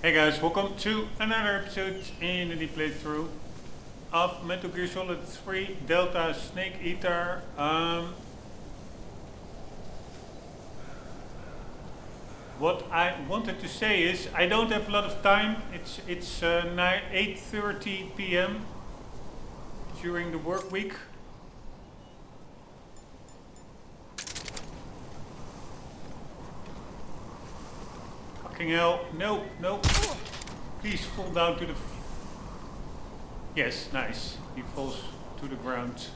Hey guys, welcome to another episode in the playthrough of Metal Gear Solid 3 Delta Snake Eater. What I wanted to say is I don't have a lot of time. It's 8:30 p.m. during the work week. Fucking hell! No, no! Please fall down to the. Yes, nice. He falls to the ground.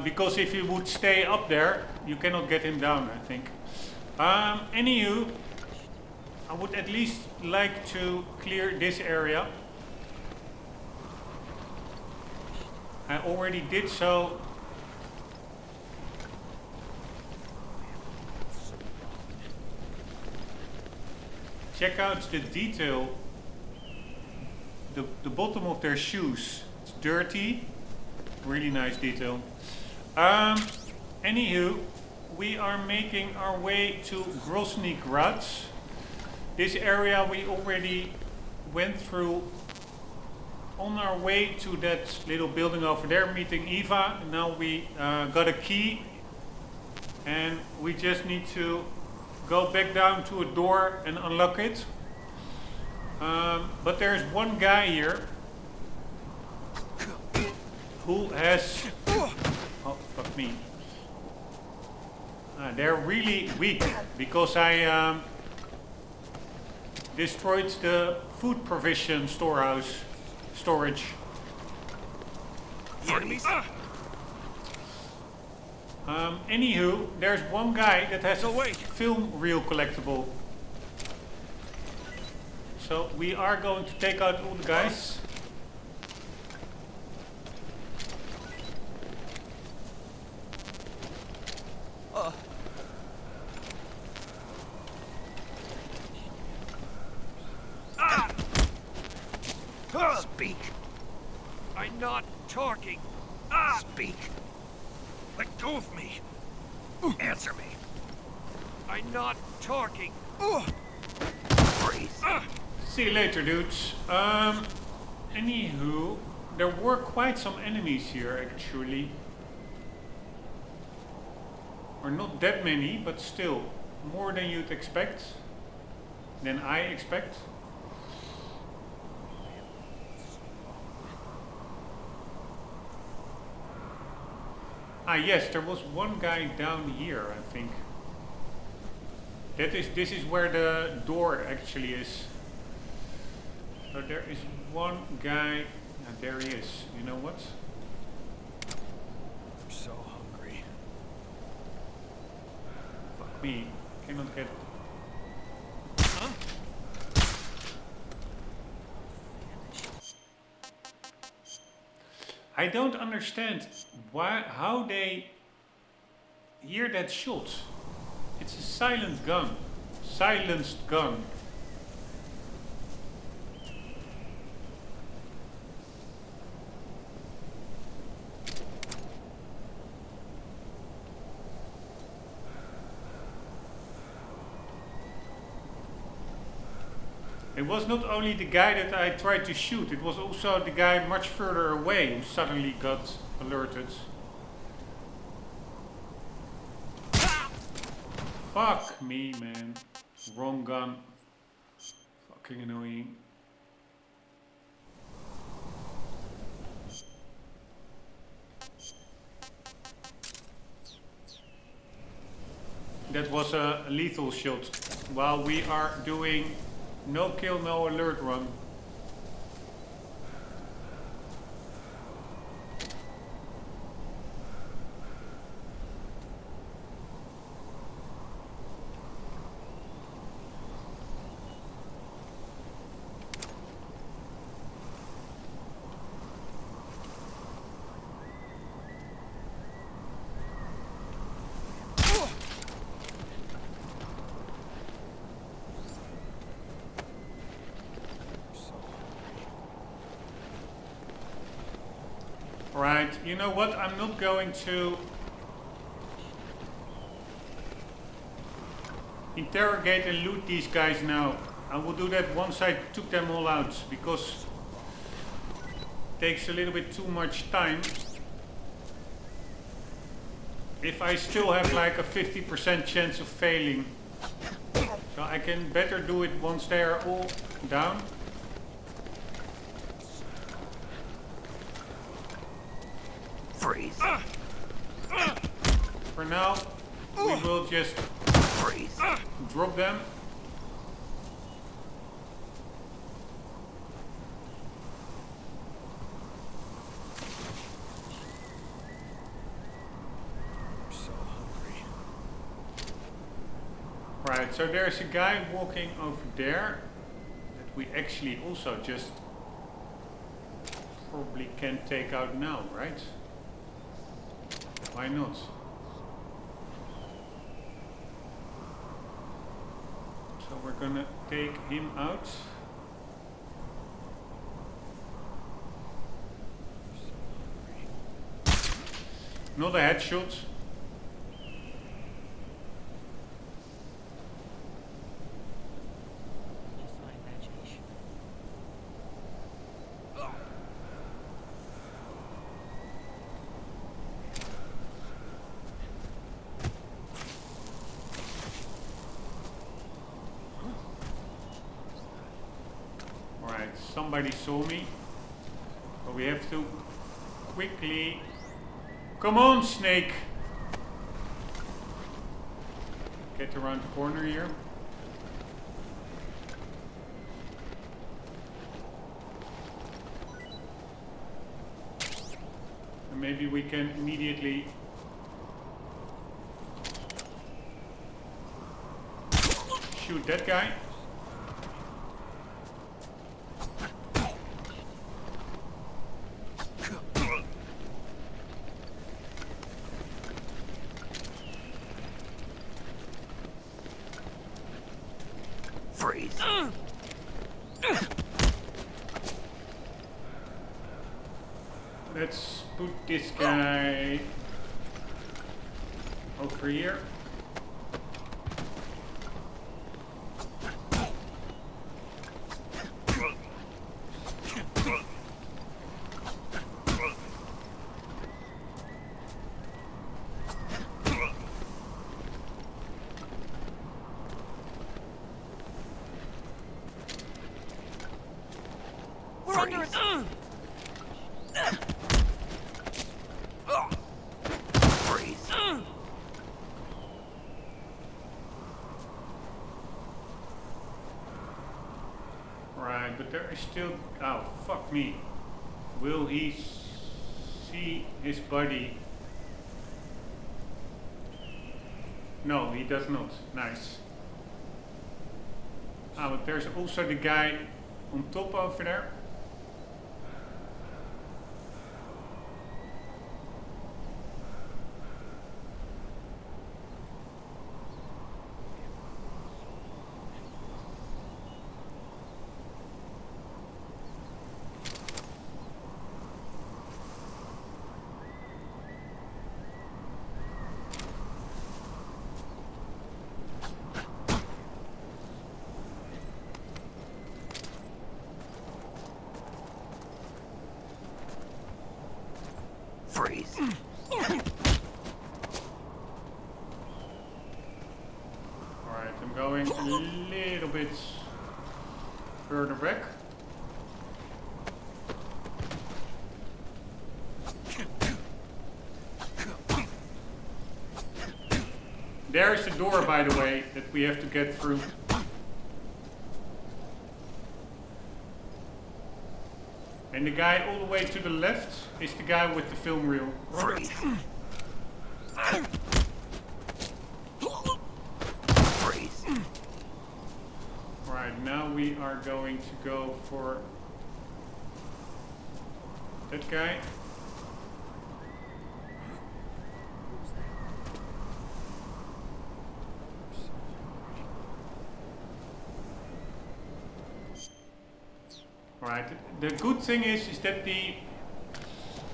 Because if he would stay up there, you cannot get him down, I think. Anywho, I would at least like to clear this area. I already did so. Check out the detail. The bottom of their shoes. It's dirty. Really nice detail. Anywho, we are making our way to Grozny Grad. This area we already went through on our way to that little building over there, meeting Eva. Now we got a key and we just need to go back down to a door and unlock it. But there's one guy here who has... Oh, fuck me. They're really weak because I destroyed the food provision storage. Enemies? Anywho, there's one guy that has a film reel collectible. So we are going to take out all the guys. Speak. I'm not talking. Speak. Let go of me. Answer me. I'm not talking. Breathe. See you later, dudes. Anywho, there were quite some enemies here, actually. Or not that many, but still more than you'd expect. Than I expect. Yes, there was one guy down here, I think. This is where the door actually is. So there is one guy, and there he is. You know what? I'm so hungry. Fuck me. Cannot get... Huh? I don't understand how they hear that shot. It's a silent gun. Silenced gun. It was not only the guy that I tried to shoot, it was also the guy much further away who suddenly got alerted. Fuck me, man. Wrong gun. Fucking annoying. That was a lethal shot while we are doing no kill, no alert run. Right, you know what? I'm not going to interrogate and loot these guys now. I will do that once I took them all out, because it takes a little bit too much time. If I still have like a 50% chance of failing. So I can better do it once they are all down. Freeze. For now, we will just Freeze. drop them. So hungry. Right, so there's a guy walking over there that we actually also just probably can take out now, right? Why not? So we're gonna take him out. Not a headshot. Just my imagination. Alright, somebody saw me. But we have to quickly... Come on, snake! Get around the corner here. And maybe we can immediately... shoot that guy. Freeze. Let's put this guy over here. We're under Freeze. Freeze. Right, but there is still... Oh, fuck me. Will he see his buddy? No, he does not. Nice. Ah, but there's also the guy on top over there. Freeze. Alright, I'm going a little bit further back. There's the door, by the way, that we have to get through. And the guy all the way to the left is the guy with the film reel. Freeze. Freeze. Right, now we are going to go for that guy. Right, the good thing is that the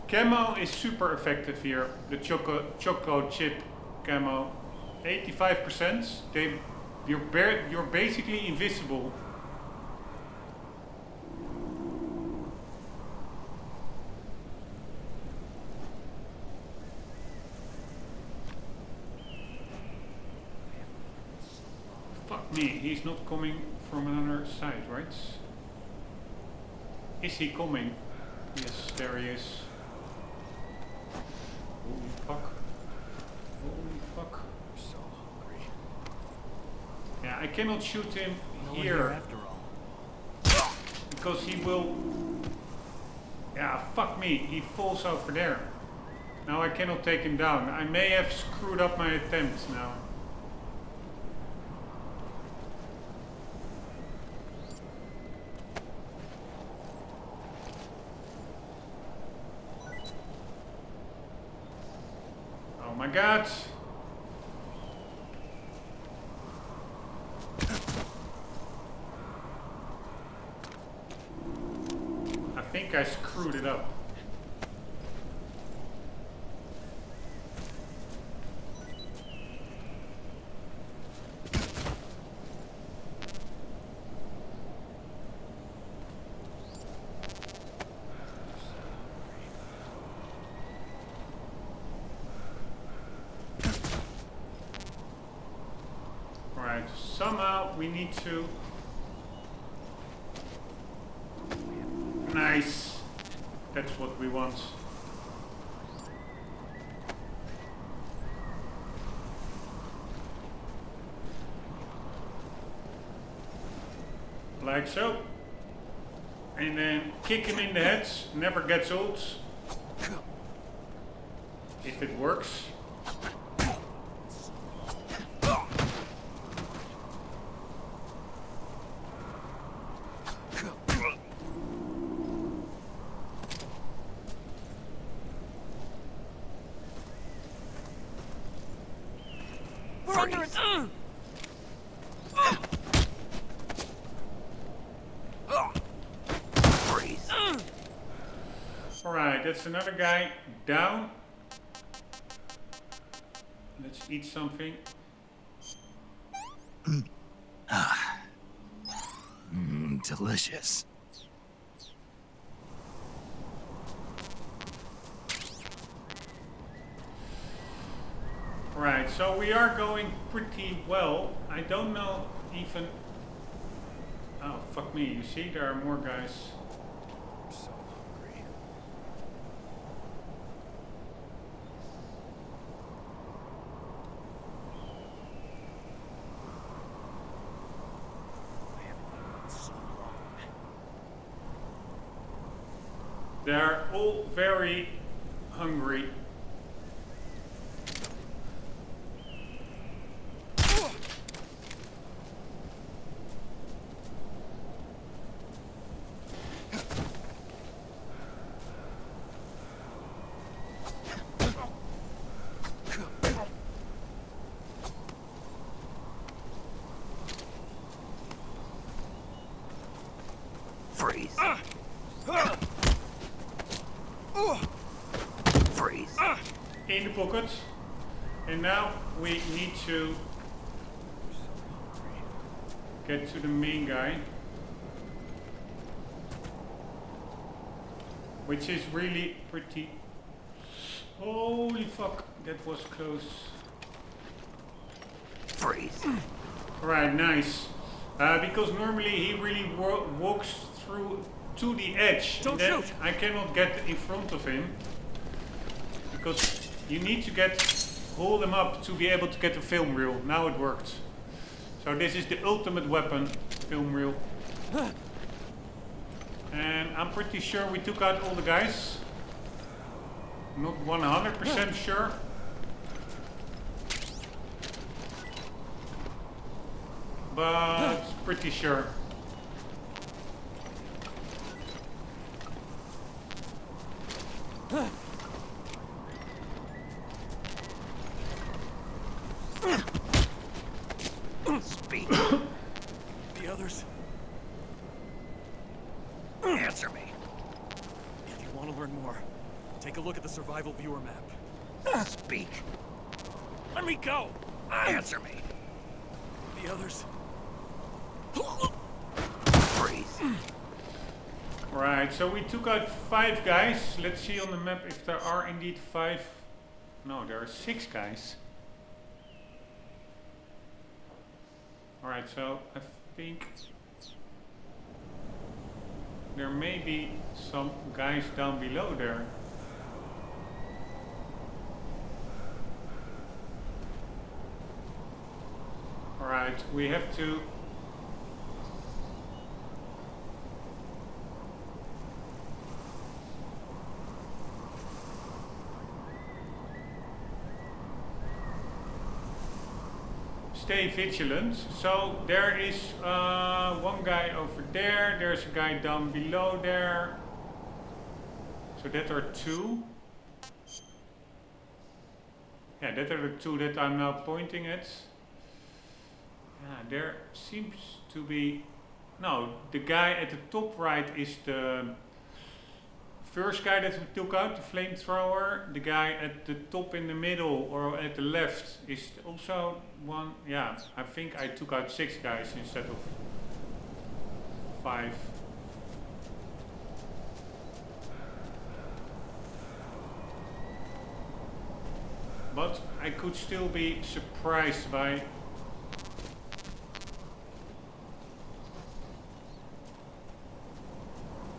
camo is super effective here. The choco chip camo, 85%. You're basically invisible me. He's not coming from another side, right? Is he coming? Yes, there he is. Holy fuck. Holy fuck. I'm so hungry. Yeah, I cannot shoot him No one here after all. because he will... Yeah, fuck me. He falls over there. Now I cannot take him down. I may have screwed up my attempt now. Oh my god. I think I screwed it up. Alright, somehow we need to... Nice. That's what we want. Like so. And then kick him in the head. Never gets old. If it works. We're under Freeze. Freeze. Alright, that's another guy down. Let's eat something. Delicious. Right, so we are going pretty well. I don't know even... Oh, fuck me. You see, there are more guys. I'm so hungry. I haven't eaten in so long. They're all very hungry. Freeze. Freeze. In the pocket. And now we need to get to the main guy. Which is really pretty... Holy fuck, that was close. Freeze. Alright, nice. Because normally he really walks through to the edge. Don't and then shoot. I cannot get in front of him. Because you need to hold him up to be able to get the film reel. Now it worked. So this is the ultimate weapon, film reel. And I'm pretty sure we took out all the guys. Not 100% sure. But pretty sure. Speak. The others. Answer me. If you want to learn more, take a look at the survival viewer map. Speak. Let me go. Answer me. The others. Freeze. Right, so we took out 5 guys. Let's see on the map if there are indeed 5. No, there are 6 guys. Alright, so I think there may be some guys down below there. Alright, we have to stay vigilant. So there is one guy over there, there's a guy down below there. So that are two. Yeah, that are the two that I'm now pointing at. Yeah, there seems to be... No, the guy at the top right is the first guy that we took out, the flamethrower. The guy at the top in the middle or at the left is also one. Yeah, I think I took out 6 guys instead of 5. But I could still be surprised by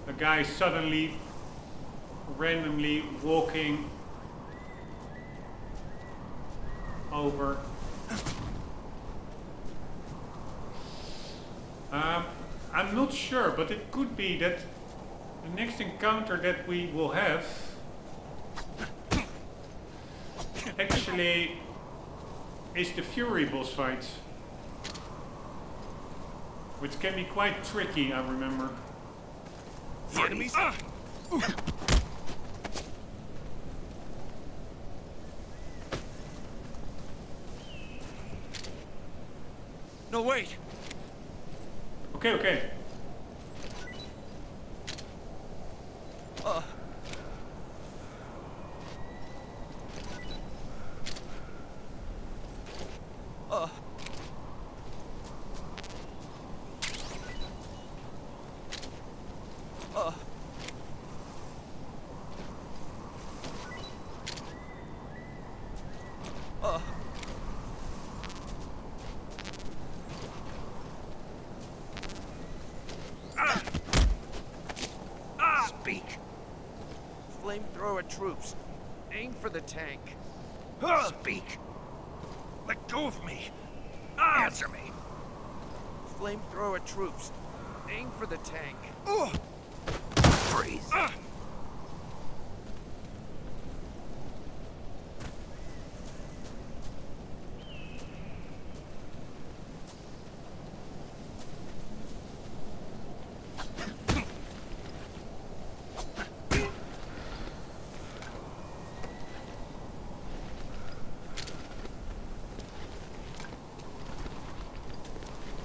a guy suddenly randomly walking over. I'm not sure, but it could be that the next encounter that we will have actually is the Fury boss fight, which can be quite tricky, I remember. The enemies? No, wait! Okay. Speak. Flamethrower troops. Aim for the tank. Speak. Let go of me. Answer me. Flamethrower troops. Aim for the tank. Freeze.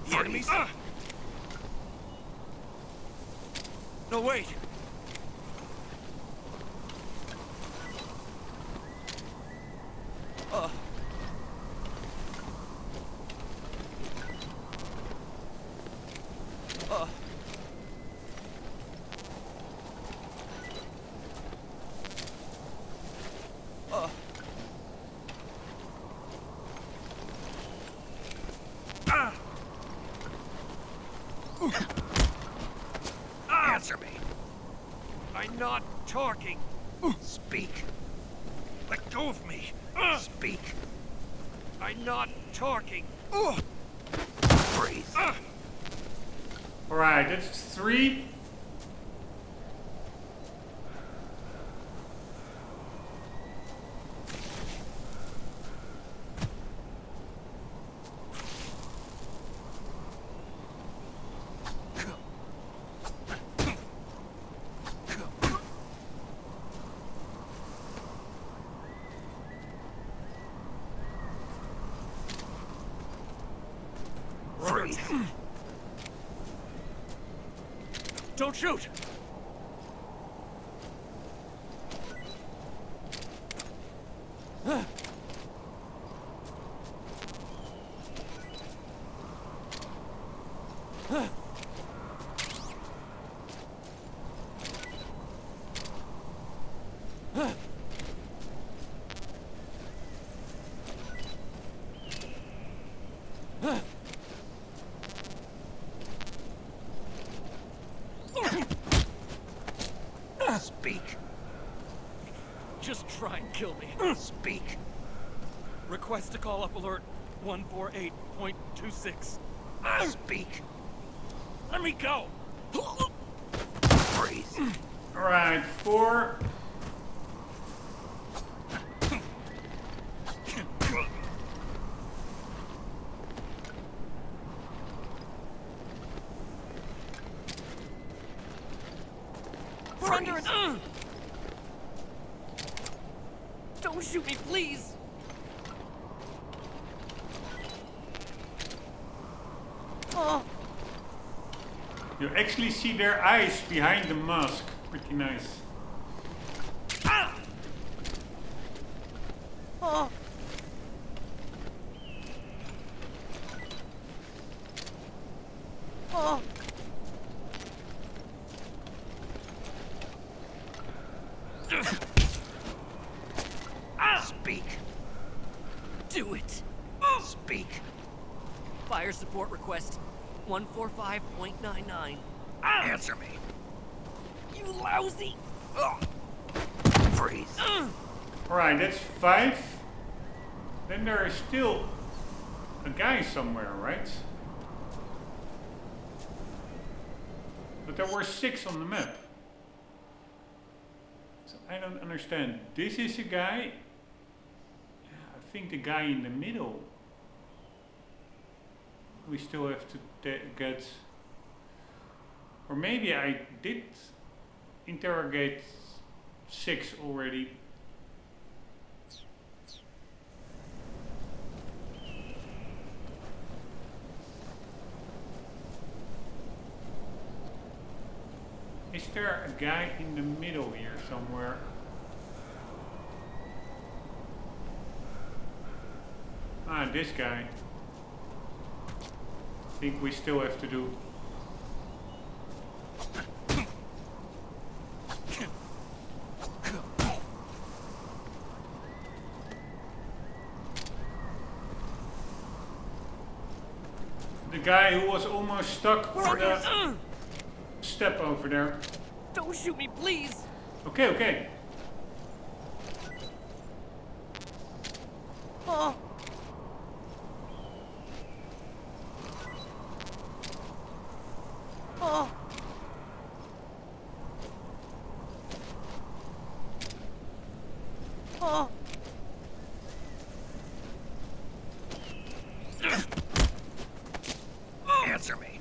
The enemies? No, wait! Answer me. I'm not talking. Speak. Let go of me. Speak. I'm not talking. Freeze. Alright, that's 3. Freeze. Don't shoot! Speak. Just try and kill me. Speak. Request to call up alert 148.26. Speak. Let me go! Freeze. Alright, 4. We're under an... Don't shoot me, please! Oh. You actually see their eyes behind the mask. Pretty nice. Oh. Oh. Speak. Do it. Speak. Fire support request 145.99. Answer me. You lousy! Freeze. Alright, that's 5. Then there is still a guy somewhere, right? But there were 6 on the map. So I don't understand. This is a guy. I think the guy in the middle. We still have to get. Or maybe I did interrogate 6 already. Is there a guy in the middle here somewhere? Ah, this guy. I think we still have to do. The guy who was almost stuck for the step over there. Don't shoot me, please! Okay, okay. Oh. Oh. Oh. Answer me.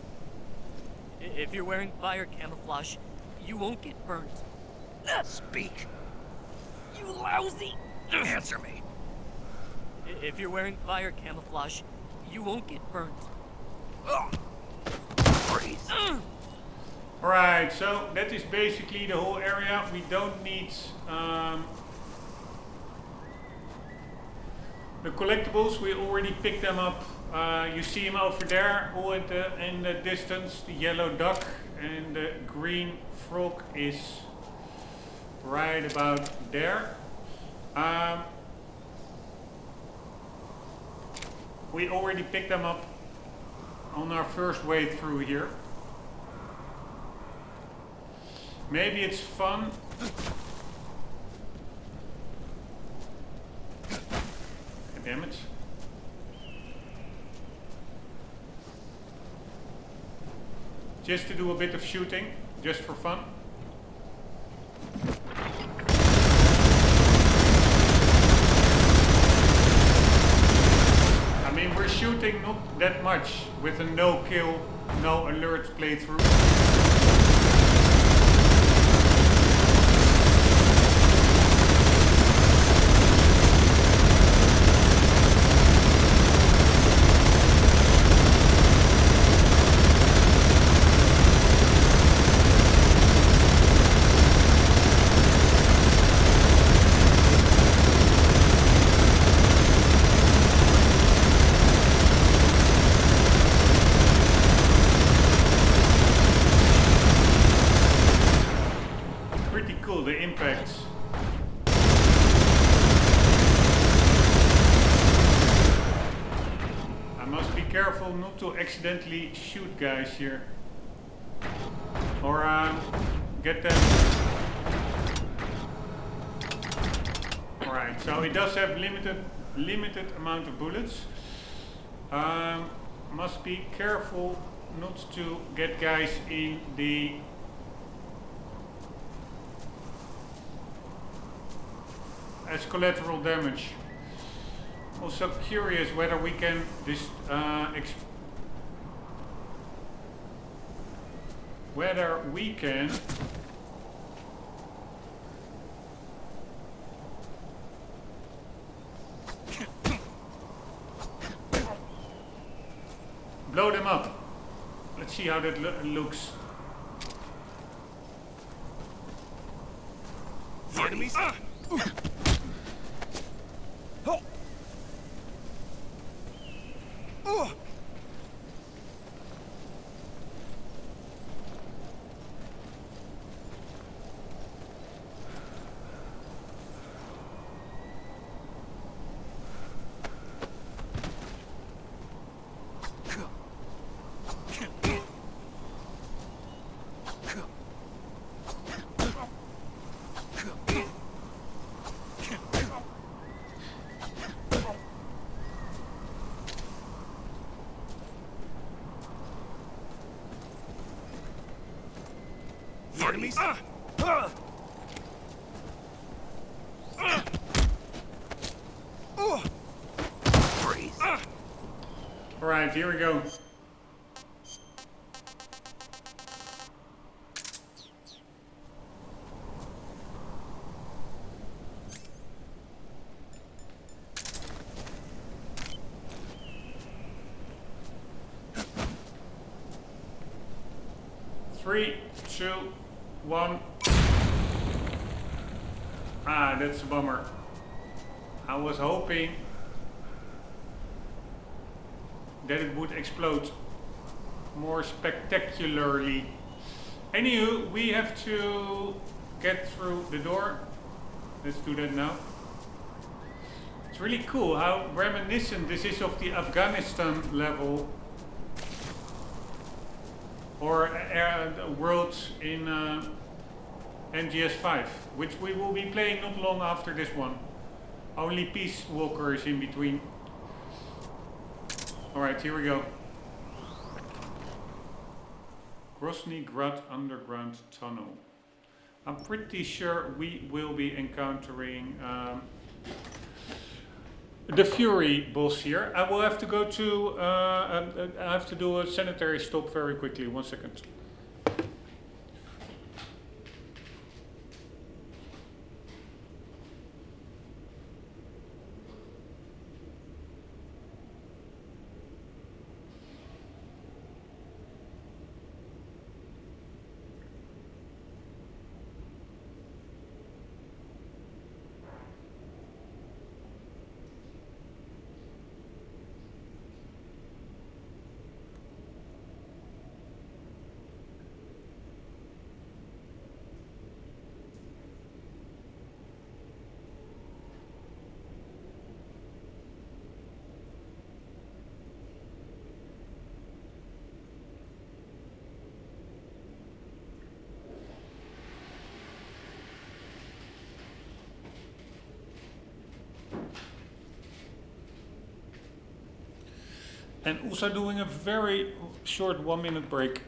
If you're wearing fire camouflage, you won't get burnt. Speak. You lousy! Answer me. If you're wearing fire camouflage, you won't get burnt. Freeze. Alright, so that is basically the whole area. We don't need the collectibles. We already picked them up. You see them over there, all in the distance. The yellow duck and the green frog is right about there. We already picked them up on our first way through here. Maybe it's fun. Damn it. Just to do a bit of shooting, just for fun. I mean, we're shooting not that much with a no kill, no alerts playthrough. The impacts. I must be careful not to accidentally shoot guys here, or get them Alright, so it does have limited amount of bullets. Must be careful not to get guys in the as collateral damage. Also curious whether we can whether we can blow them up. Let's see how that looks. The enemies? Oh. Oh. The enemies? Freeze. Alright, here we go. Three, two, one. Ah, that's a bummer. I was hoping that it would explode more spectacularly. Anywho, we have to get through the door. Let's do that now. It's really cool how reminiscent this is of the Afghanistan level. Or worlds in MGS5, which we will be playing not long after this one. Only Peace Walker is in between. Alright, here we go. Grozny Grad underground tunnel. I'm pretty sure we will be encountering the Fury boss here. I will have to go to, I have to do a sanitary stop very quickly. 1 second. And also doing a very short 1 minute break.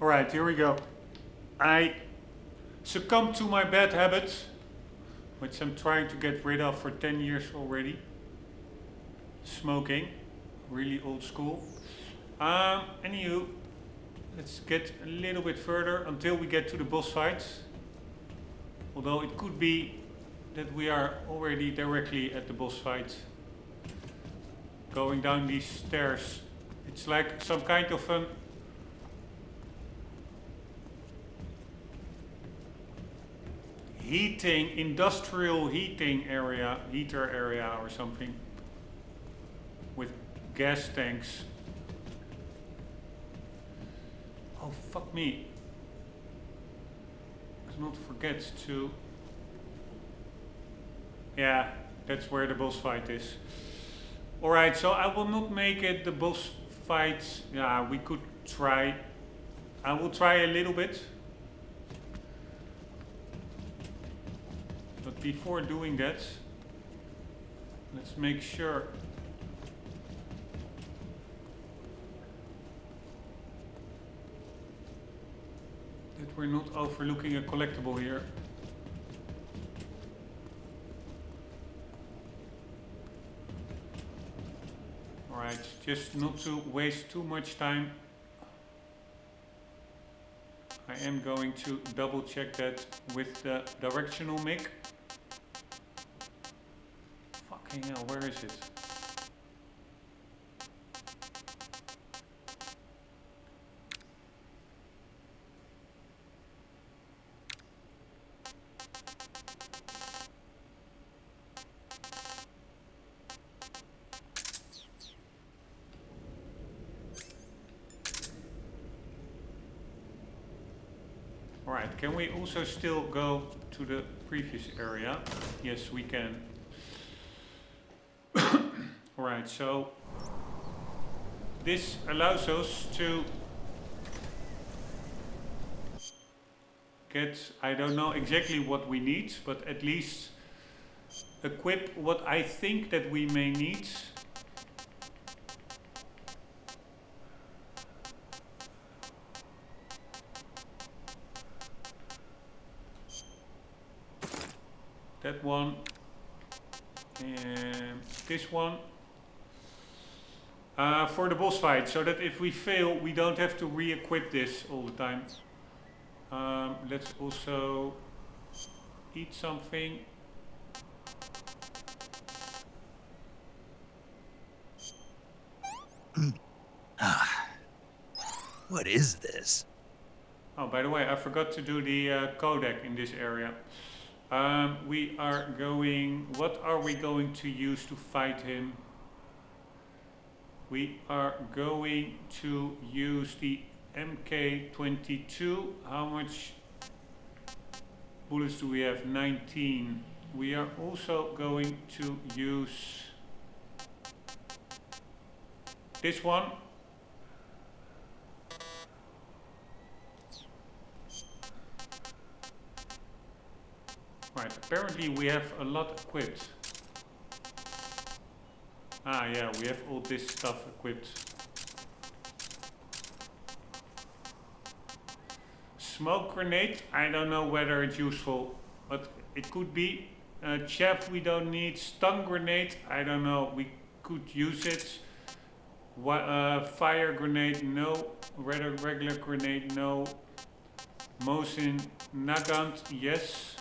Alright, here we go. I succumbed to my bad habits, which I'm trying to get rid of for 10 years already. Smoking. Really old school. Anywho, let's get a little bit further until we get to the boss fights. Although it could be that we are already directly at the boss fight. Going down these stairs. It's like some kind of an industrial heating area, heater area or something. With gas tanks. Oh, fuck me. Let's not forget to... Yeah, that's where the boss fight is. Alright, so I will not make it the boss fight. Yeah, we could try. I will try a little bit. But before doing that, let's make sure that we're not overlooking a collectible here. Alright, just not to waste too much time. I am going to double check that with the directional mic. Fucking hell, where is it? Alright, can we also still go to the previous area? Yes, we can. Alright, so this allows us to get, I don't know exactly what we need, but at least equip what I think that we may need. That one and this one for the boss fight, so that if we fail we don't have to re-equip this all the time. Let's also eat something. What is this? Oh, by the way, I forgot to do the codec in this area. We are going... What are we going to use to fight him? We are going to use the MK22. How much bullets do we have? 19. We are also going to use this one. Right, apparently we have a lot equipped. Ah yeah, we have all this stuff equipped. Smoke grenade, I don't know whether it's useful, but it could be. Chaff we don't need. Stun grenade, I don't know, we could use it. Fire grenade, no. Regular grenade, no. Mosin Nagant, yes.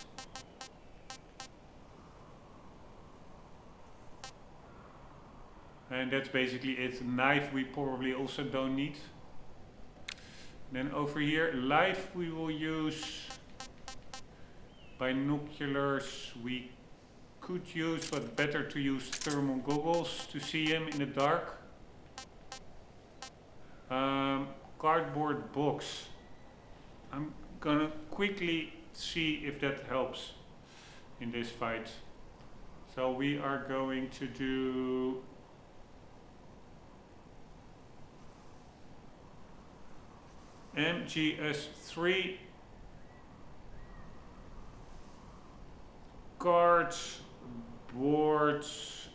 And that's basically it. Knife we probably also don't need. Then over here, life we will use. Binoculars we could use, but better to use thermal goggles to see him in the dark. Cardboard box. I'm gonna quickly see if that helps in this fight. So we are going to do MGS3 cards, boards,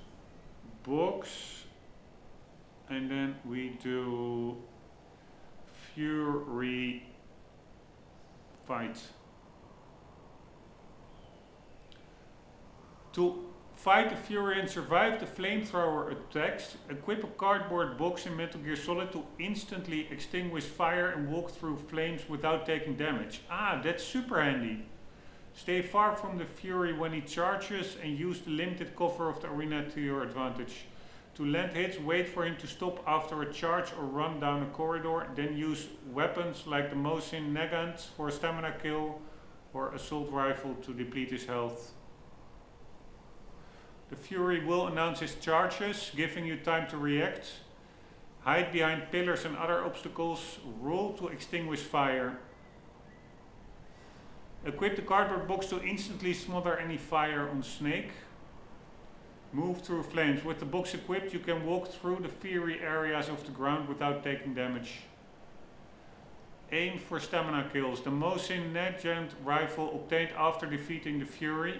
books, and then we do Fury fight. To fight the Fury and survive the flamethrower attacks, equip a cardboard box in Metal Gear Solid to instantly extinguish fire and walk through flames without taking damage. Ah, that's super handy. Stay far from the Fury when he charges and use the limited cover of the arena to your advantage. To land hits, wait for him to stop after a charge or run down a corridor, then use weapons like the Mosin Nagant for a stamina kill or assault rifle to deplete his health. The Fury will announce his charges, giving you time to react. Hide behind pillars and other obstacles. Roll to extinguish fire. Equip the cardboard box to instantly smother any fire on Snake. Move through flames. With the box equipped, you can walk through the fiery areas of the ground without taking damage. Aim for stamina kills. The Mosin Nagant rifle obtained after defeating the Fury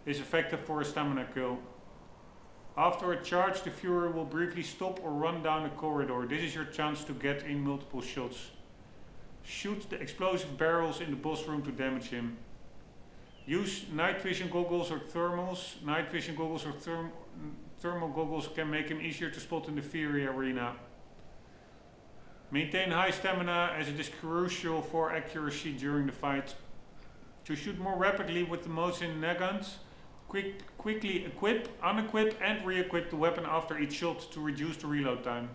is effective for a stamina kill. After a charge, the Fury will briefly stop or run down a corridor. This is your chance to get in multiple shots. Shoot the explosive barrels in the boss room to damage him. Use night vision goggles or thermals. Night vision goggles or thermal goggles can make him easier to spot in the Fury arena. Maintain high stamina as it is crucial for accuracy during the fight. To shoot more rapidly with the Mosin Nagant, quickly equip, unequip and re-equip the weapon after each shot to reduce the reload time.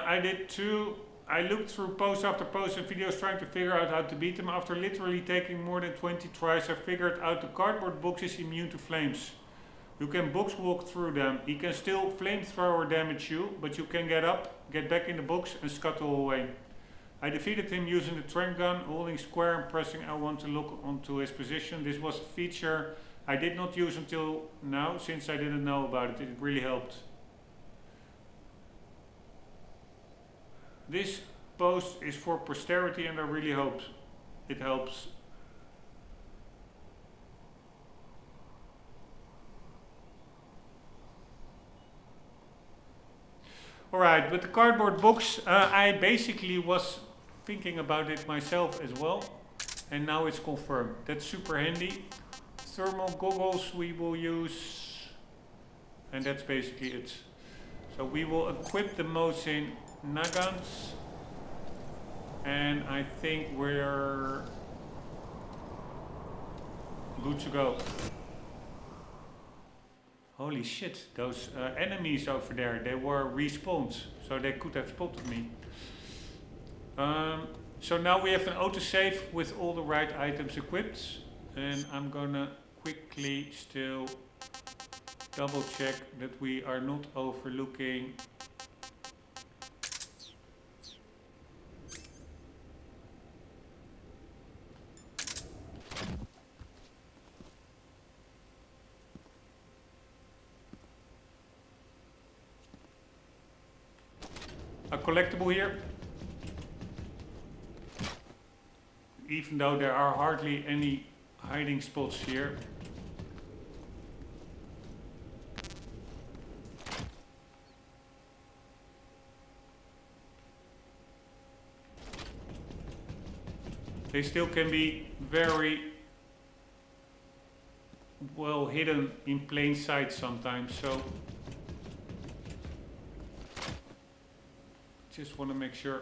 I did too. I looked through post after post and videos trying to figure out how to beat him. After literally taking more than 20 tries, I figured out the cardboard box is immune to flames. You can box walk through them. He can still flamethrower damage you, but you can get up, get back in the box and scuttle away. I defeated him using the trank gun, holding square and pressing L1 to lock onto his position. This was a feature I did not use until now, since I didn't know about it. It really helped. This post is for posterity and I really hope it helps. Alright, with the cardboard box, I basically was thinking about it myself as well. And now it's confirmed. That's super handy. Thermal goggles we will use. And that's basically it. So we will equip the Mosin Nagants. And I think we're good to go. Holy shit, those enemies over there, they were respawned, so they could have spotted me. So now we have an autosave with all the right items equipped. And I'm gonna quickly still double check that we are not overlooking a collectible here, even though there are hardly any hiding spots here. They still can be very well hidden in plain sight sometimes, so just want to make sure.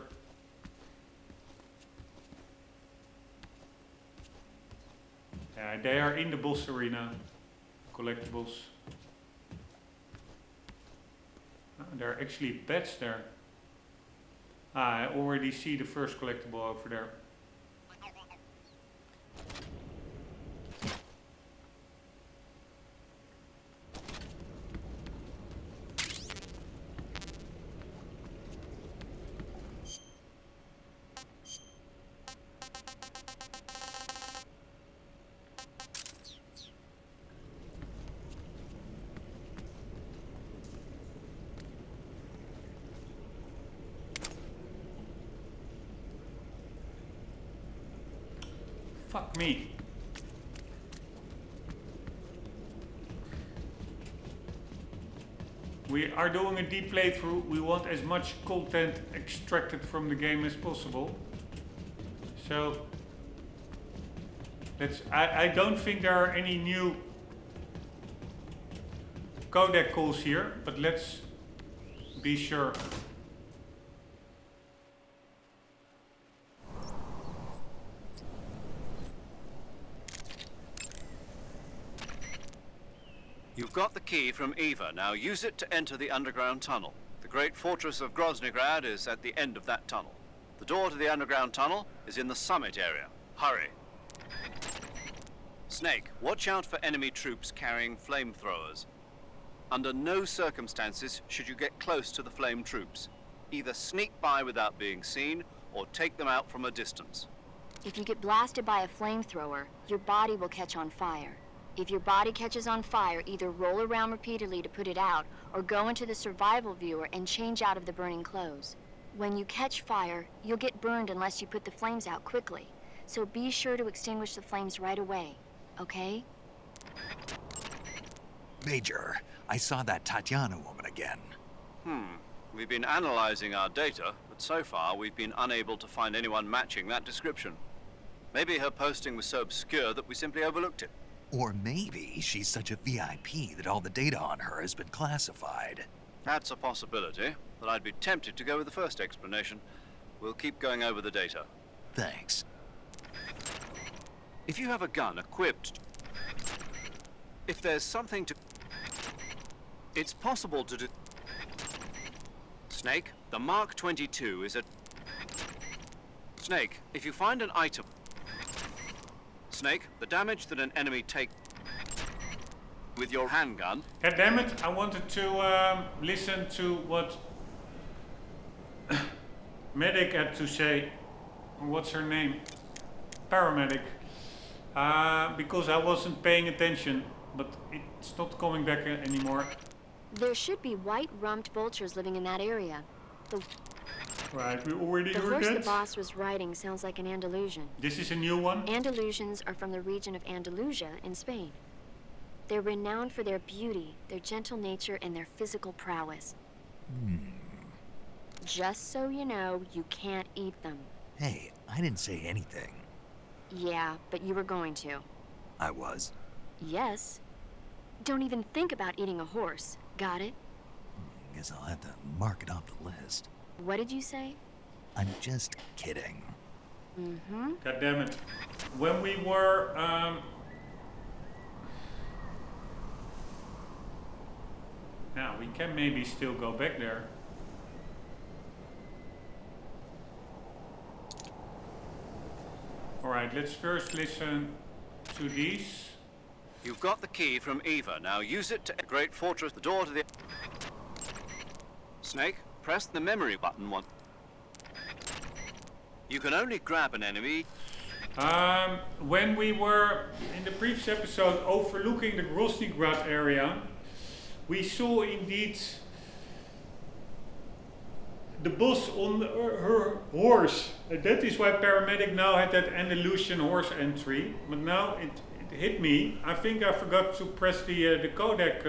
Yeah, they are in the boss arena, collectibles. There are actually beds there. I already see the first collectible over there. Fuck me. We are doing a deep playthrough. We want as much content extracted from the game as possible. So I don't think there are any new codec calls here, but let's be sure. You've got the key from Eva. Now use it to enter the underground tunnel. The great fortress of Groznygrad is at the end of that tunnel. The door to the underground tunnel is in the summit area. Hurry. Snake, watch out for enemy troops carrying flamethrowers. Under no circumstances should you get close to the flame troops. Either sneak by without being seen, or take them out from a distance. If you get blasted by a flamethrower, your body will catch on fire. If your body catches on fire, either roll around repeatedly to put it out, or go into the survival viewer and change out of the burning clothes. When you catch fire, you'll get burned unless you put the flames out quickly. So be sure to extinguish the flames right away, okay? Major, I saw that Tatiana woman again. We've been analyzing our data, but so far we've been unable to find anyone matching that description. Maybe her posting was so obscure that we simply overlooked it. Or maybe she's such a VIP that all the data on her has been classified. That's a possibility, but I'd be tempted to go with the first explanation. We'll keep going over the data. Thanks. If you have a gun equipped, if there's something to... It's possible to do... Snake, the Mark 22 is a... Snake, if you find an item... Snake, the damage that an enemy takes with your handgun... God damn it, I wanted to listen to what Medic had to say. What's her name? Paramedic. Because I wasn't paying attention, but it's not coming back anymore. There should be white rumped vultures living in that area. Right, we already The heard horse the that. boss was riding sounds like an Andalusian. This is a new one. Andalusians are from the region of Andalusia in Spain. They're renowned for their beauty, their gentle nature, and their physical prowess. Just so you know, you can't eat them. Hey, I didn't say anything. Yeah, but you were going to. I was. Yes. Don't even think about eating a horse. Got it? Guess I'll have to mark it off the list. What did you say? I'm just kidding. Mm-hmm. God damn it. When we were now we can maybe still go back there. Alright, let's first listen to these. You've got the key from Eva. Now use it to Great Fortress, the door to the... Snake, press the memory button once. You can only grab an enemy. When we were in the previous episode overlooking the Groznygrad area, we saw indeed the boss on her horse. And that is why Paramedic now had that Andalusian horse entry. But now it hit me. I think I forgot to press the codec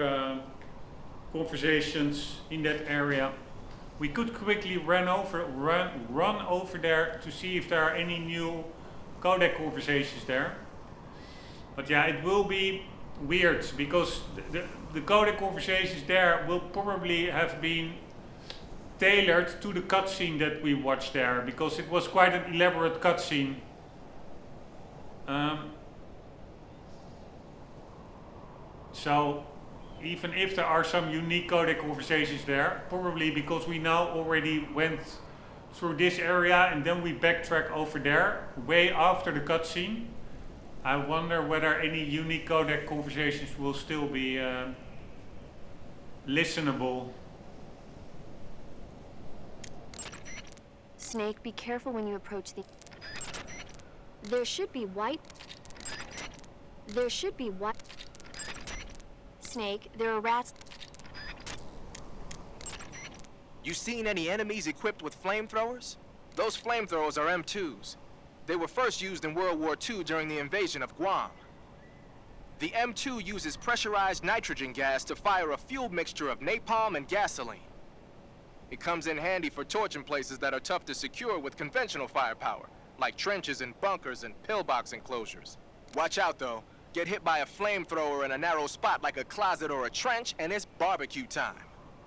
conversations in that area. We could quickly run over there to see if there are any new codec conversations there. But yeah, it will be weird because the codec conversations there will probably have been tailored to the cutscene that we watched there, because it was quite an elaborate cutscene. So even if there are some unique codec conversations there, probably because we now already went through this area and then we backtrack over there way after the cutscene, I wonder whether any unique codec conversations will still be listenable. Snake, be careful when you approach the... There should be white... Snake, there are rats... You seen any enemies equipped with flamethrowers? Those flamethrowers are M2s. They were first used in World War II during the invasion of Guam. The M2 uses pressurized nitrogen gas to fire a fuel mixture of napalm and gasoline. It comes in handy for torching places that are tough to secure with conventional firepower, like trenches and bunkers and pillbox enclosures. Watch out though. Get hit by a flamethrower in a narrow spot like a closet or a trench, and it's barbecue time.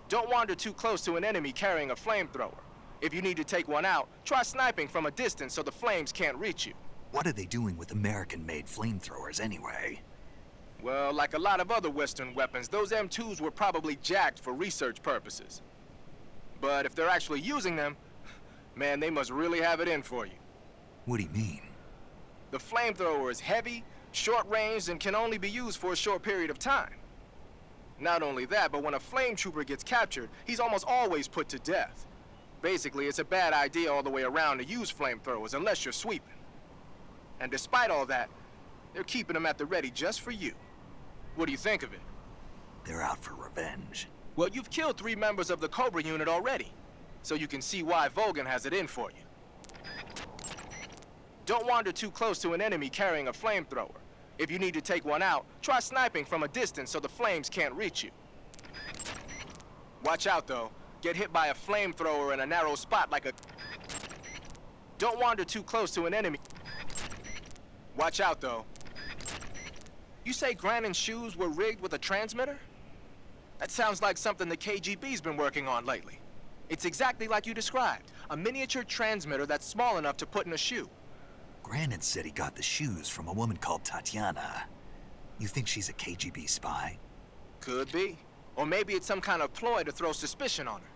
Don't wander too close to an enemy carrying a flamethrower. If you need to take one out, try sniping from a distance so the flames can't reach you. What are they doing with American-made flamethrowers anyway? Well, like a lot of other Western weapons, those M2s were probably jacked for research purposes. But if they're actually using them, man, they must really have it in for you. What do you mean? The flamethrower is heavy, short-ranged, and can only be used for a short period of time. Not only that, but when a flame trooper gets captured, he's almost always put to death. Basically, it's a bad idea all the way around to use flamethrowers unless you're sweeping. And despite all that, they're keeping them at the ready just for you. What do you think of it? They're out for revenge. Well, you've killed 3 members of the Cobra unit already, so you can see why Vogan has it in for you. Don't wander too close to an enemy carrying a flamethrower. If you need to take one out, try sniping from a distance so the flames can't reach you. Watch out though. Get hit by a flamethrower in a narrow spot like a... Don't wander too close to an enemy. Watch out though. You say Grannon's shoes were rigged with a transmitter? That sounds like something the KGB's been working on lately. It's exactly like you described. A miniature transmitter that's small enough to put in a shoe. Grannon said he got the shoes from a woman called Tatiana. You think she's a KGB spy? Could be. Or maybe it's some kind of ploy to throw suspicion on her.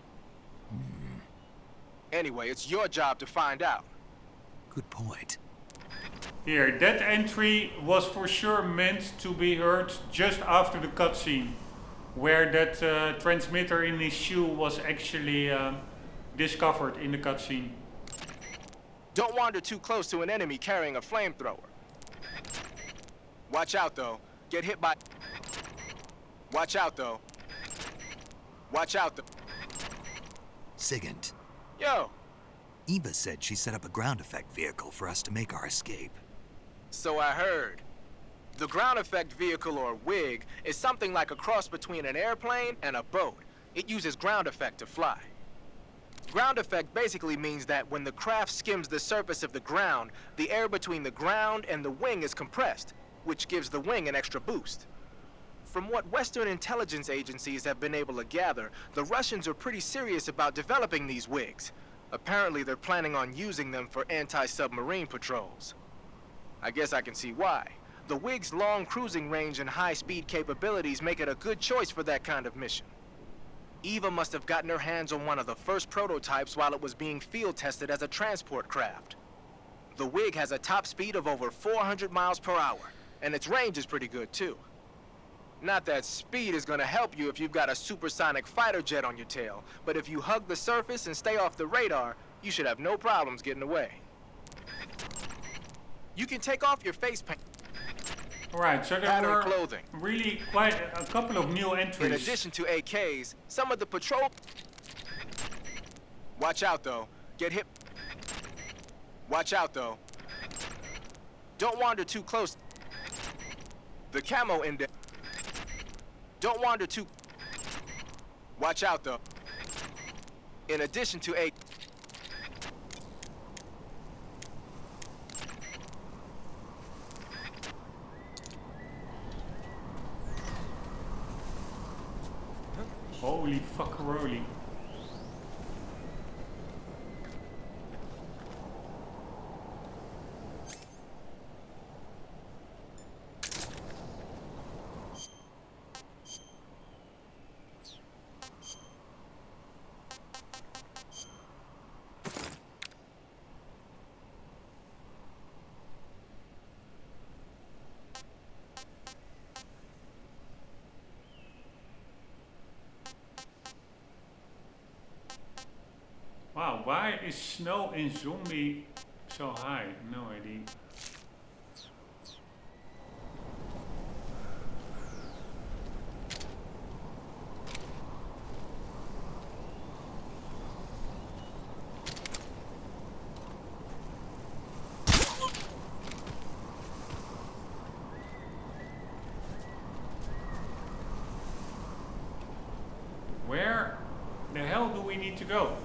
Anyway, it's your job to find out. Good point. Here, that entry was for sure meant to be heard just after the cutscene, where that transmitter in his shoe was actually discovered in the cutscene. Don't wander too close to an enemy carrying a flamethrower. Watch out though. Get hit by... Watch out though. Watch out though. Sigint. Yo! Eva said she set up a ground effect vehicle for us to make our escape. So I heard. The ground effect vehicle, or WIG, is something like a cross between an airplane and a boat. It uses ground effect to fly. Ground effect basically means that when the craft skims the surface of the ground, the air between the ground and the wing is compressed, which gives the wing an extra boost. From what Western intelligence agencies have been able to gather, the Russians are pretty serious about developing these WIGs. Apparently they're planning on using them for anti-submarine patrols. I guess I can see why. The WIG's long cruising range and high-speed capabilities make it a good choice for that kind of mission. Eva must have gotten her hands on one of the first prototypes while it was being field tested as a transport craft. The WIG has a top speed of over 400 miles per hour, and its range is pretty good too. Not that speed is gonna help you if you've got a supersonic fighter jet on your tail, but if you hug the surface and stay off the radar, you should have no problems getting away. You can take off your face paint. Alright, so there Pattern were clothing. really quite a couple of new entries. In addition to AKs, some of the patrol... Watch out though. Get hit... Watch out though. Don't wander too close. The camo index... Don't wander too... Watch out though. In addition to A... Holy fuckaroli. Wow, why is snow in Zombie so high? No idea. to go.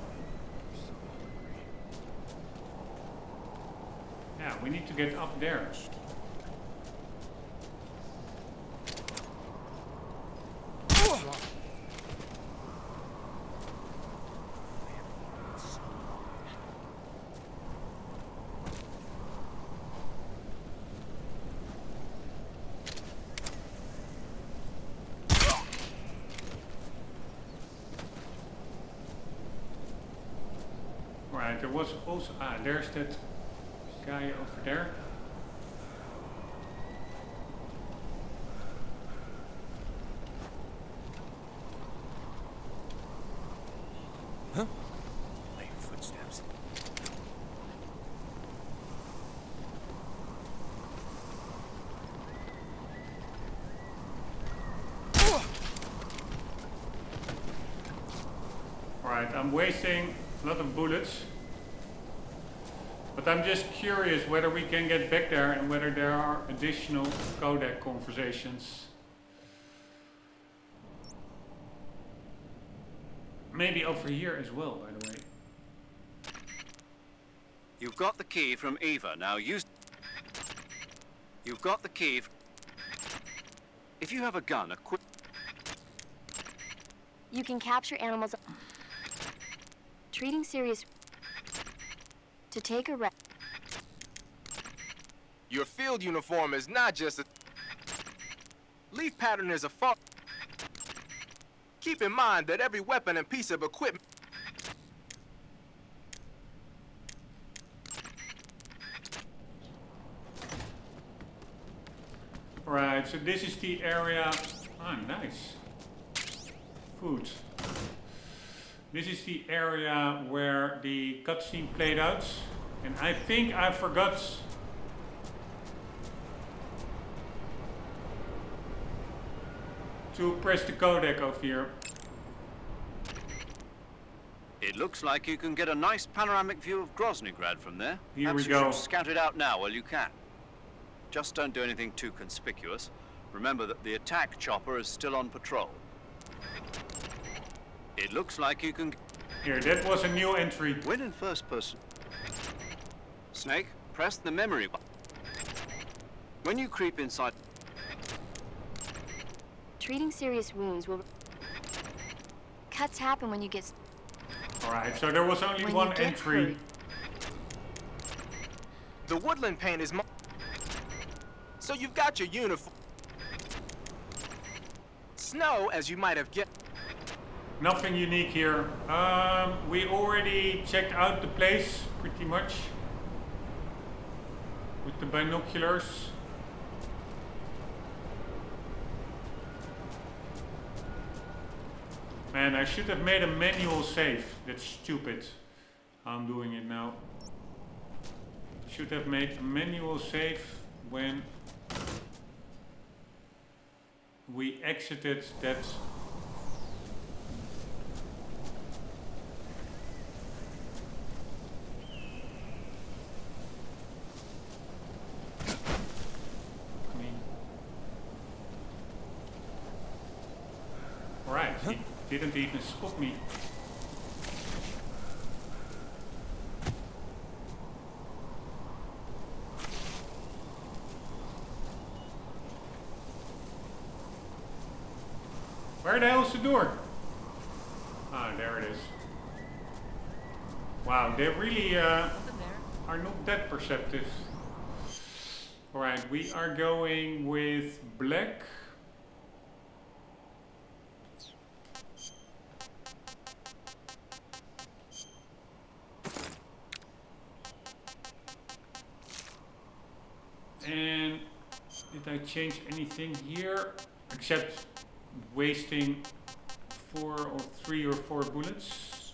Yeah, we need to get up there. Right, there was also there's that guy over there. Huh? I hear footsteps. Alright, I'm wasting a lot of bullets. But I'm just curious whether we can get back there and whether there are additional codec conversations. Maybe over here as well, by the way. You've got the key from Eva. Now use... You've got the key... If you have a gun, a quick... You can capture animals. Treating serious. To take a rest. Your field uniform is not just a... Leaf pattern is a fault. Keep in mind that every weapon and piece of equipment... Right, so this is the area. Ah, nice. Food. This is the area where the cutscene played out. And I think I forgot to press the codec over here. It looks like you can get a nice panoramic view of Groznygrad from there. Here we Perhaps go. you should scout it out now while you can. Just don't do anything too conspicuous. Remember that the attack chopper is still on patrol. It looks like you can... Here, that was a new entry. When in first person. Snake, press the memory button. When you creep inside... Treating serious wounds will... Cuts happen when you get... Alright, so there was only When one you get entry. hurt. The woodland paint is... So you've got your uniform. Snow, as you might have guessed. Nothing unique here. We already checked out the place pretty much with the binoculars. Man, I should have made a manual save. That's stupid. I'm doing it now. Should have made a manual save when we exited that. Alright, he didn't even spot me. Where the hell is the door? Ah, there it is. Wow, they really are not that perceptive. Alright, we are going with black. And did I change anything here? Except wasting 3 or 4 bullets.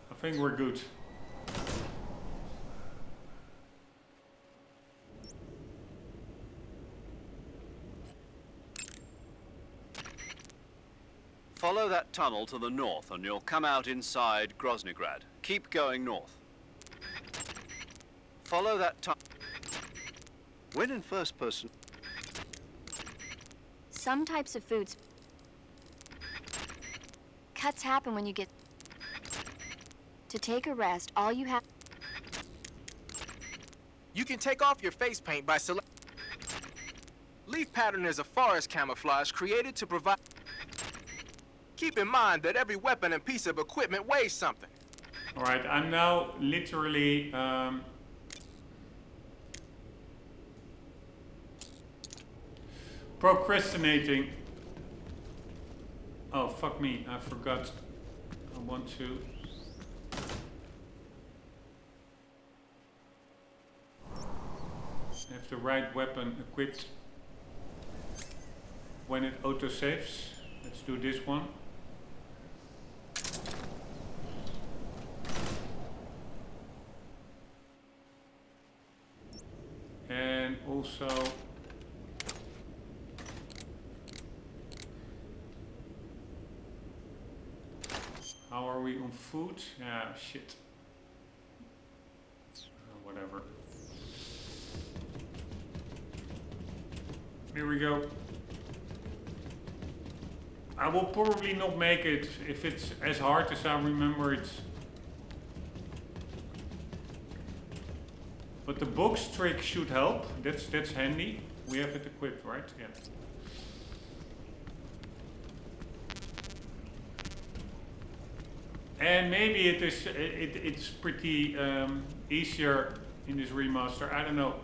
I think we're good. Follow that tunnel to the north and you'll come out inside Groznygrad. Keep going north. Follow that time. When in first person, Some types of foods. Cuts happen when you get. To take a rest, all you have. You can take off your face paint by select. Leaf pattern is a forest camouflage created to provide. Keep in mind that every weapon and piece of equipment weighs something. Alright, I'm now literally procrastinating. Oh, fuck me, I forgot. I want to. Have the right weapon equipped when it autosaves. Let's do this one. And also how are we on food? Yeah, shit. Whatever. Here we go. I will probably not make it if it's as hard as I remember it. But the box trick should help. That's handy. We have it equipped, right? Yeah. And maybe it's pretty easier in this remaster. I don't know.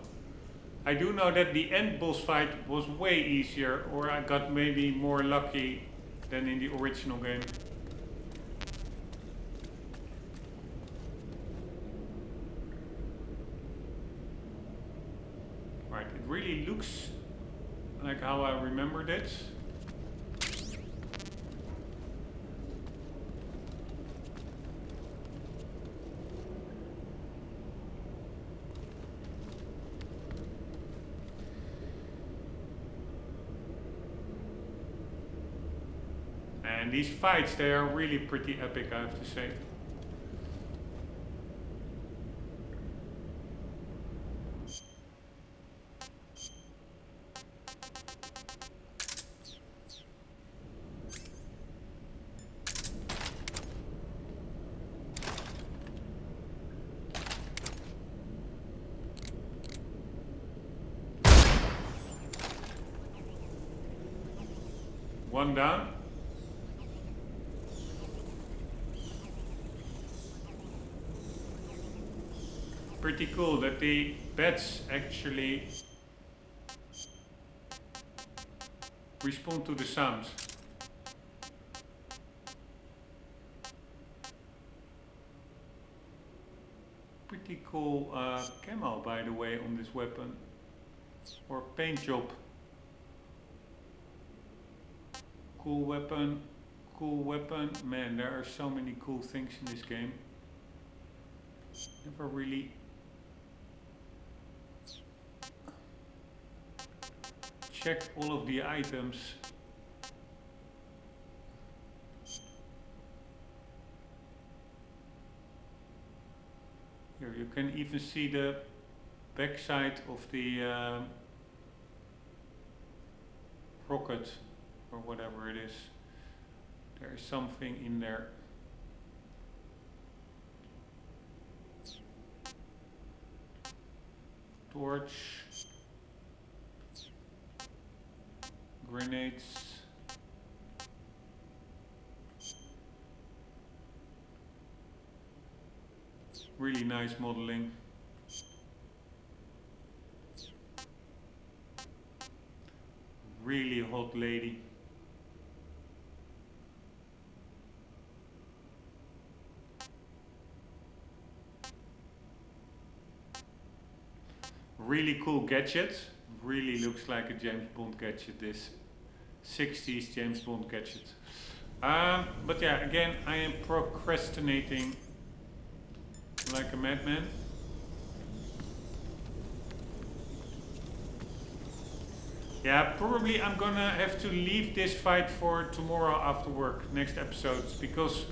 I do know that the end boss fight was way easier, or I got maybe more lucky than in the original game. Right, it really looks like how I remembered it. And these fights, they are really pretty epic, I have to say. One down. Pretty cool that the bats actually respond to the sounds. Pretty cool camo, by the way, on this weapon. Or paint job. Cool weapon, cool weapon. Man, there are so many cool things in this game. Never really check all of the items. Here you can even see the backside of the rocket or whatever it is. There is something in there. Torch. Grenades. Really nice modeling. Really hot lady. Really cool gadget. Really looks like a James Bond gadget, this 60s James Bond gadget. But yeah, again, I am procrastinating like a madman. Yeah, probably I'm gonna have to leave this fight for tomorrow after work, next episodes, because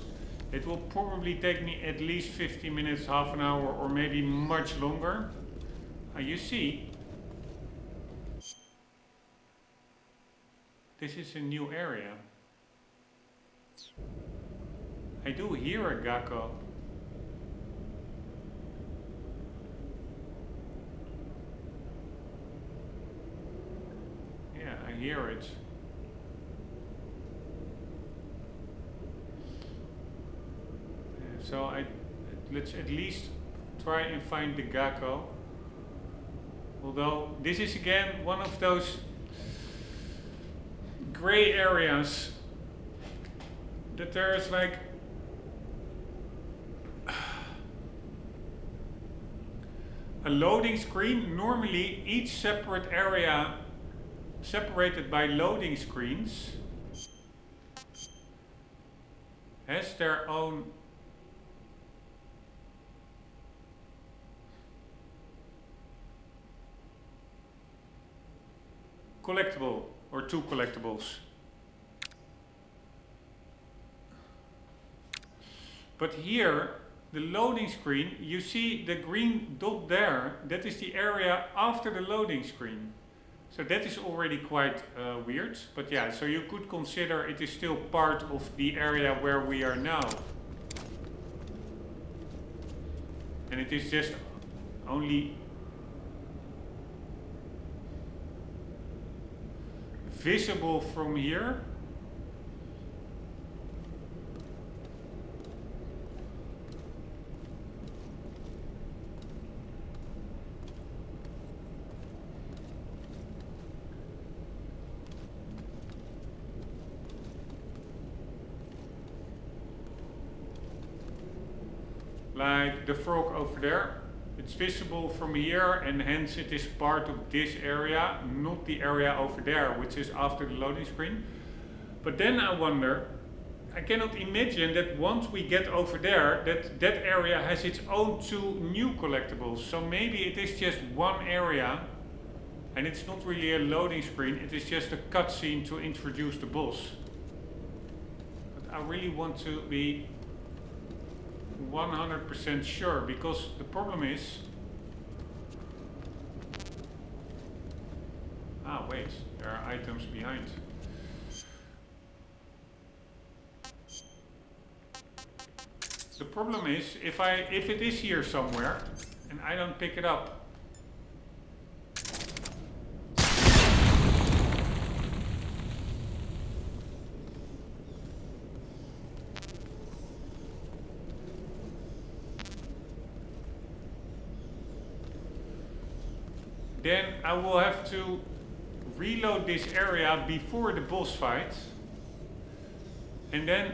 it will probably take me at least 50 minutes, half an hour, or maybe much longer. You see, this is a new area. I do hear a gecko. Yeah, I hear it. So let's at least try and find the gecko. Although this is again one of those gray areas that there's like a loading screen. Normally each separate area separated by loading screens has their own collectible or two collectibles. But here, the loading screen, you see the green dot there, that is the area after the loading screen. So that is already quite weird. But yeah, so you could consider it is still part of the area where we are now. And it is just only visible from here. Like the frog over there. It's visible from here and hence it is part of this area, not the area over there, which is after the loading screen. But then I wonder, I cannot imagine that once we get over there, that area has its own two new collectibles. So maybe it is just one area and it's not really a loading screen, it is just a cutscene to introduce the boss. But I really want to be 100% sure, because the problem is... Ah, wait, there are items behind. The problem is, if it is here somewhere, and I don't pick it up, then I will have to reload this area before the boss fight and then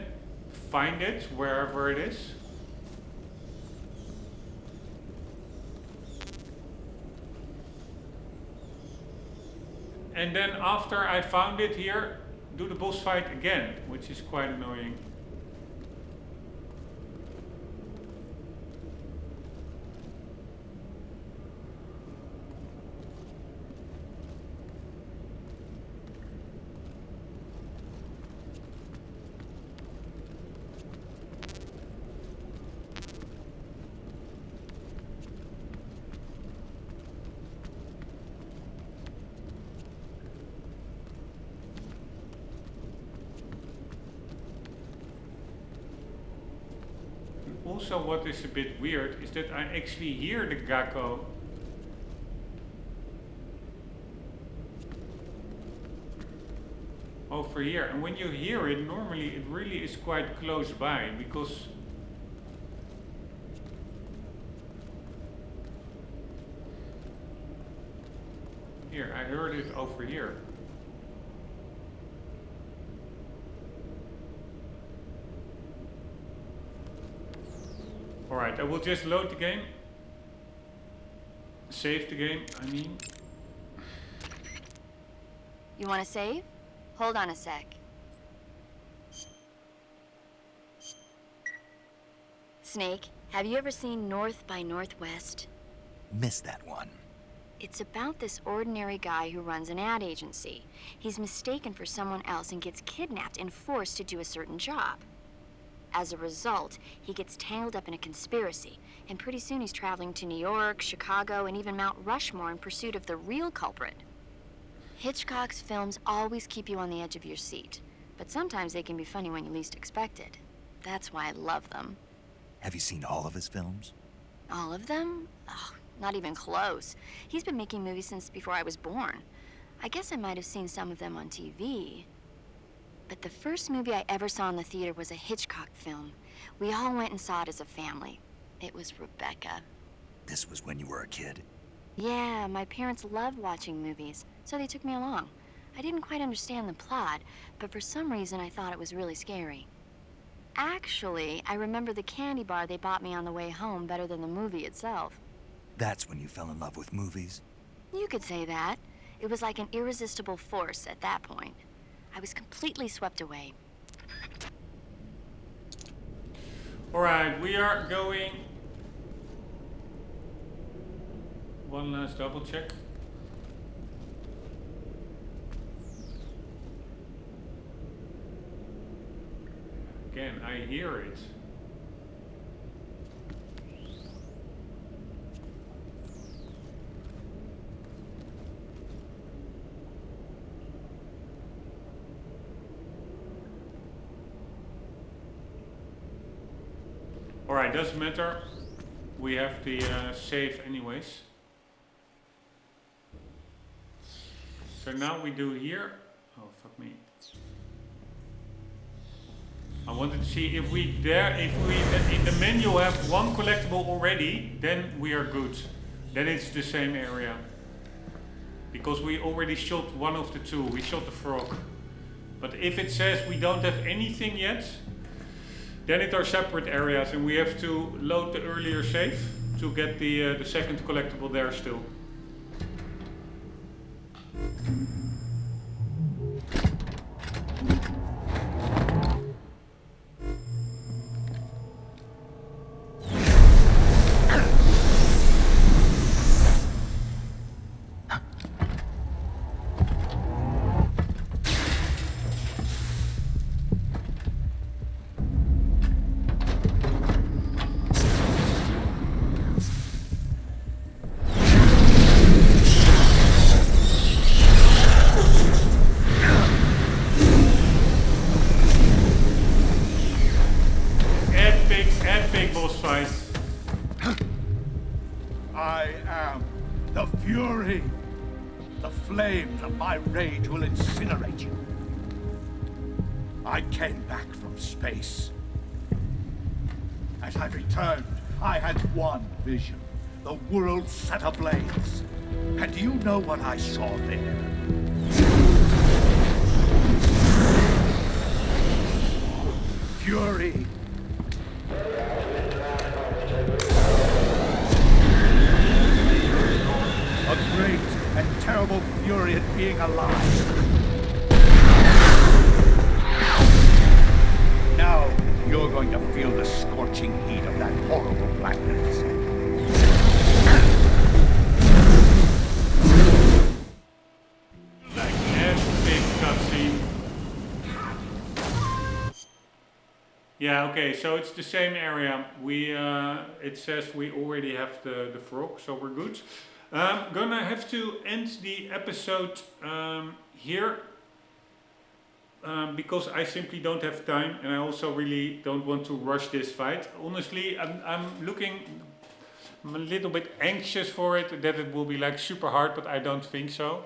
find it wherever it is. And then after I found it here, do the boss fight again, which is quite annoying. Also, what is a bit weird is that I actually hear the gecko over here, and when you hear it, normally it really is quite close by, because here, I heard it over here. Alright, I will just load the game. Save the game, I mean. You want to save? Hold on a sec. Snake, have you ever seen North by Northwest? Missed that one. It's about this ordinary guy who runs an ad agency. He's mistaken for someone else and gets kidnapped and forced to do a certain job. As a result, he gets tangled up in a conspiracy, And pretty soon he's traveling to New York, Chicago, and even Mount Rushmore in pursuit of the real culprit. Hitchcock's films always keep you on the edge of your seat, but sometimes they can be funny when you least expect it. That's why I love them. Have you seen all of his films? All of them? Oh, not even close. He's been making movies since before I was born. I guess I might have seen some of them on TV. But the first movie I ever saw in the theater was a Hitchcock film. We all went and saw it as a family. It was Rebecca. This was when you were a kid? Yeah, my parents loved watching movies, so they took me along. I didn't quite understand the plot, but for some reason I thought it was really scary. Actually, I remember the candy bar they bought me on the way home better than the movie itself. That's when you fell in love with movies? You could say that. It was like an irresistible force at that point. I was completely swept away. Alright, we are going... One last double check. Again, I hear it. Alright, doesn't matter. We have the save anyways. So now we do here. Oh, fuck me. I wanted to see if we in the menu have one collectible already, then we are good. Then it's the same area. Because we already shot one of the two. We shot the frog. But if it says we don't have anything yet, then it are separate areas and we have to load the earlier save to get the second collectible there still. Epic boss fight. I am the Fury. The flames of my rage will incinerate you. I came back from space. As I returned, I had one vision. The world set ablaze. And do you know what I saw there? Fury. A great and terrible fury at being alive. Now you're going to feel the scorching heat of that horrible blackness. Epic cutscene. Yeah, okay, so it's the same area. It says we already have the frog, so we're good. Gonna have to end the episode here because I simply don't have time and I also really don't want to rush this fight. Honestly, I'm a little bit anxious for it, that it will be like super hard, but I don't think so.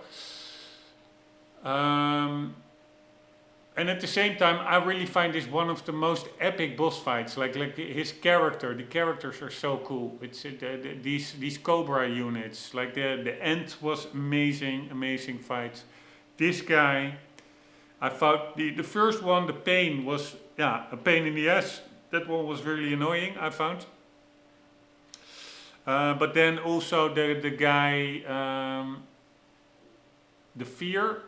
And at the same time, I really find this one of the most epic boss fights. Like his character, the characters are so cool. It's these Cobra units. Like the end was amazing fight. This guy, I thought the first one, the pain was a pain in the ass. That one was really annoying, I found. But then also the guy, the fear.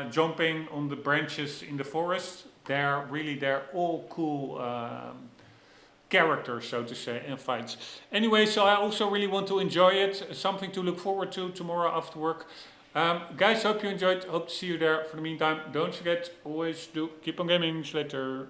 Jumping on the branches in the forest. They're all cool characters, so to say, and fights. Anyway, so I also really want to enjoy it. Something to look forward to tomorrow after work. Guys, hope you enjoyed. Hope to see you there. For the meantime, don't forget, always do keep on gaming. Later.